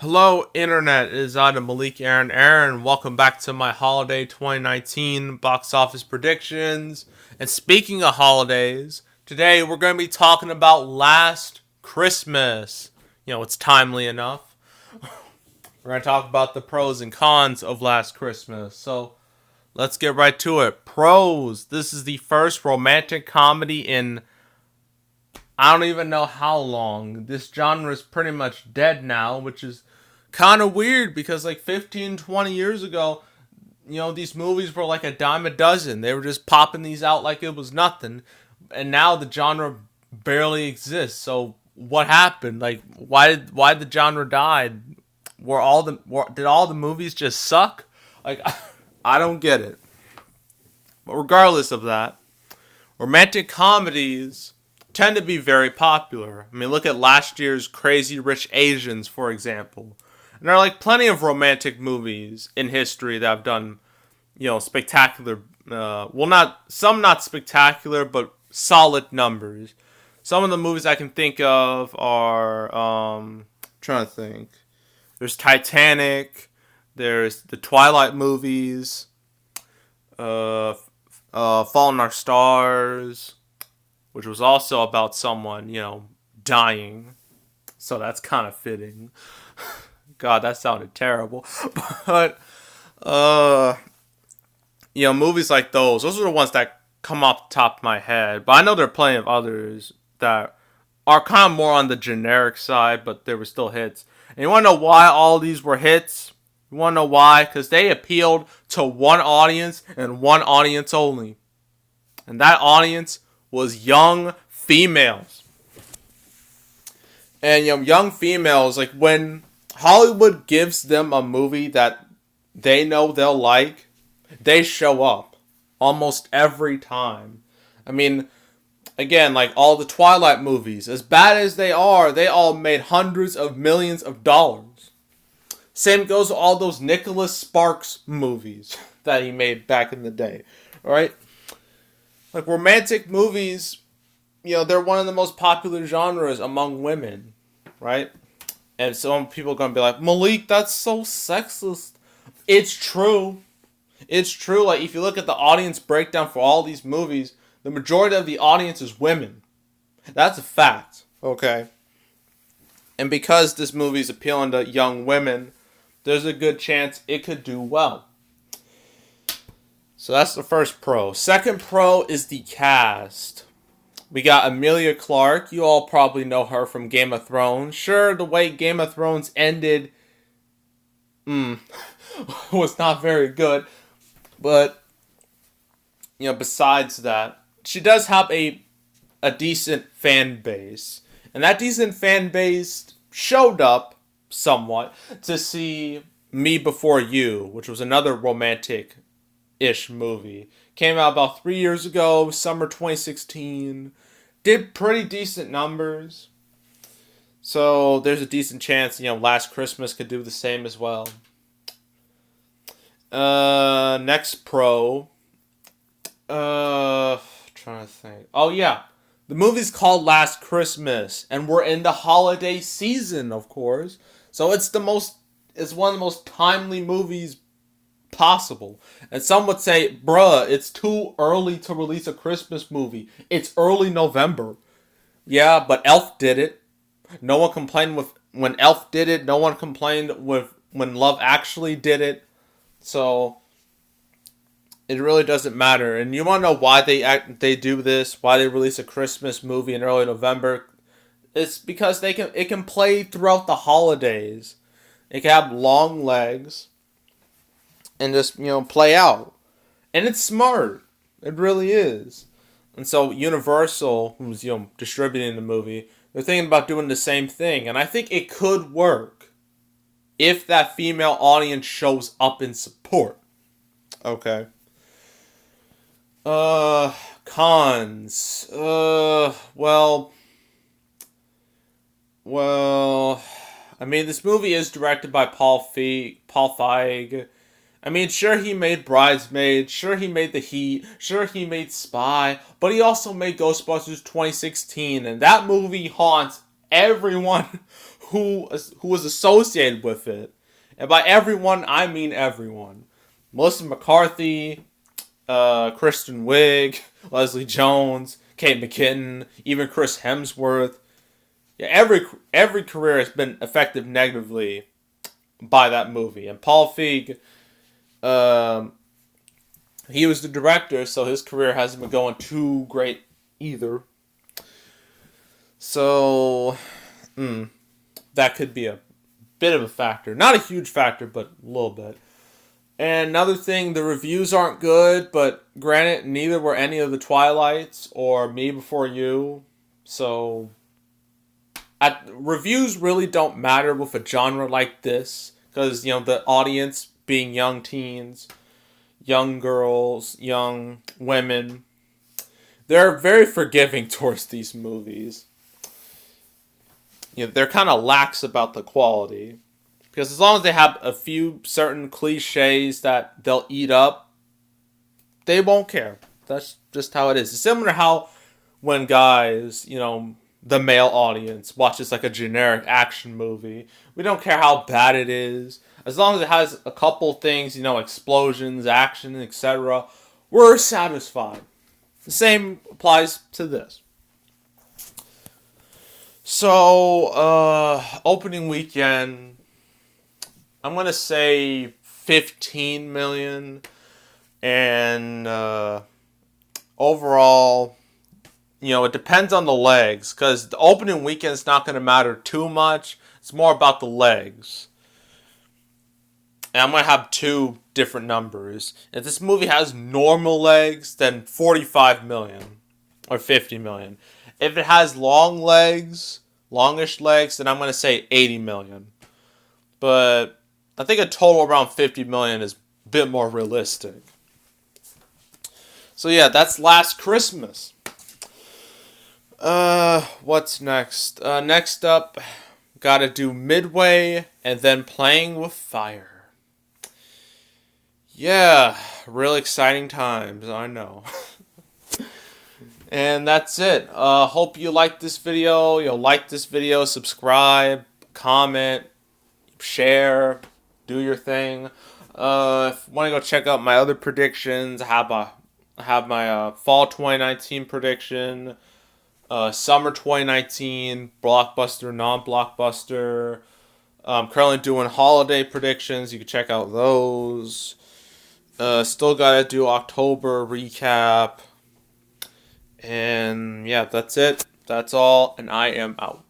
Hello, Internet. It is I, Malik Aaron. Welcome back to my holiday 2019 box office predictions. And speaking of holidays, today we're going to be talking about Last Christmas. It's timely enough. We're going to talk about the pros and cons of Last Christmas. So let's get right to it. Pros. This is the first romantic comedy in I don't even know how long. This genre is pretty much dead now, which is kind of weird because like 15, 20 years ago, these movies were like a dime a dozen. They were just popping these out like it was nothing. And now the genre barely exists. So what happened? Like why the genre died? Did all the movies just suck? Like I don't get it. But regardless of that, romantic comedies tend to be very popular. I mean, look at last year's Crazy Rich Asians, for example. And there are like plenty of romantic movies in history that have done, spectacular. Not some not spectacular, but solid numbers. Some of the movies I can think of are, trying to think. There's Titanic. There's the Twilight movies. Uh, Fault in Our Stars, which was also about someone, dying. So that's kind of fitting. God, that sounded terrible. But, movies like those are the ones that come off the top of my head. But I know there are plenty of others that are kind of more on the generic side, but they were still hits. And you want to know why all these were hits? You want to know why? Because they appealed to one audience and one audience only. And that audience was young females. And young females, like when Hollywood gives them a movie that they know they'll like, they show up almost every time. I mean, again, like all the Twilight movies, as bad as they are, they all made hundreds of millions of dollars. Same goes with all those Nicholas Sparks movies that he made back in the day, right? Like romantic movies, they're one of the most popular genres among women, right? And some people are going to be like, Malik, that's so sexist. It's true. It's true. Like, if you look at the audience breakdown for all these movies, the majority of the audience is women. That's a fact, okay? And because this movie is appealing to young women, there's a good chance it could do well. So that's the first pro. Second pro is the cast. We got Emilia Clarke. You all probably know her from Game of Thrones. Sure, the way Game of Thrones ended was not very good. But, besides that, she does have a decent fan base. And that decent fan base showed up somewhat to see Me Before You, which was another romantic-ish movie. Came out about 3 years ago, summer 2016. Did pretty decent numbers. So there's a decent chance, Last Christmas could do the same as well. Next pro. Trying to think. Oh yeah. The movie's called Last Christmas, and we're in the holiday season, of course. So it's one of the most timely movies possible. And some would say, bruh, it's too early to release a Christmas movie. It's early November. Yeah, but Elf did it. No one complained when Elf did it. No one complained when Love Actually did it. So it really doesn't matter. And you want to know why they do this? Why they release a Christmas movie in early November? It's because it can play throughout the holidays. It can have long legs and just, play out. And it's smart. It really is. And so Universal, who's, distributing the movie, they're thinking about doing the same thing. And I think it could work if that female audience shows up in support. Okay. Cons. I mean, this movie is directed by Paul Feig. I mean, sure, he made Bridesmaids, sure, he made The Heat, sure, he made Spy, but he also made Ghostbusters 2016, and that movie haunts everyone who was associated with it. And by everyone, I mean everyone. Melissa McCarthy, Kristen Wiig, Leslie Jones, Kate McKinnon, even Chris Hemsworth. Yeah, every career has been affected negatively by that movie. And Paul Feig, he was the director, so his career hasn't been going too great either. So, that could be a bit of a factor. Not a huge factor, but a little bit. And another thing, the reviews aren't good, but granted, neither were any of the Twilights or Me Before You. So, reviews really don't matter with a genre like this, because, the audience being young teens, young girls, young women, they're very forgiving towards these movies. They're kind of lax about the quality. Because as long as they have a few certain cliches that they'll eat up, they won't care. That's just how it is. It's similar to how when guys, the male audience watches like a generic action movie, we don't care how bad it is. As long as it has a couple things, explosions, action, etc., we're satisfied. The same applies to this. So, opening weekend, I'm going to say 15 million. And overall, it depends on the legs. Because the opening weekend is not going to matter too much. It's more about the legs. And I'm going to have two different numbers. If this movie has normal legs, then 45 million. Or 50 million. If it has longish legs, then I'm going to say 80 million. But I think a total around 50 million is a bit more realistic. So yeah, that's Last Christmas. What's next? Next up, gotta do Midway and then Playing with Fire. Yeah, real exciting times, I know. And that's it. Hope you liked this video. Like this video, subscribe, comment, share, do your thing. If you want to go check out my other predictions, I have my fall 2019 prediction, summer 2019, blockbuster, non-blockbuster. I'm currently doing holiday predictions. You can check out those. Still gotta do October recap. And yeah, that's it. That's all, and I am out.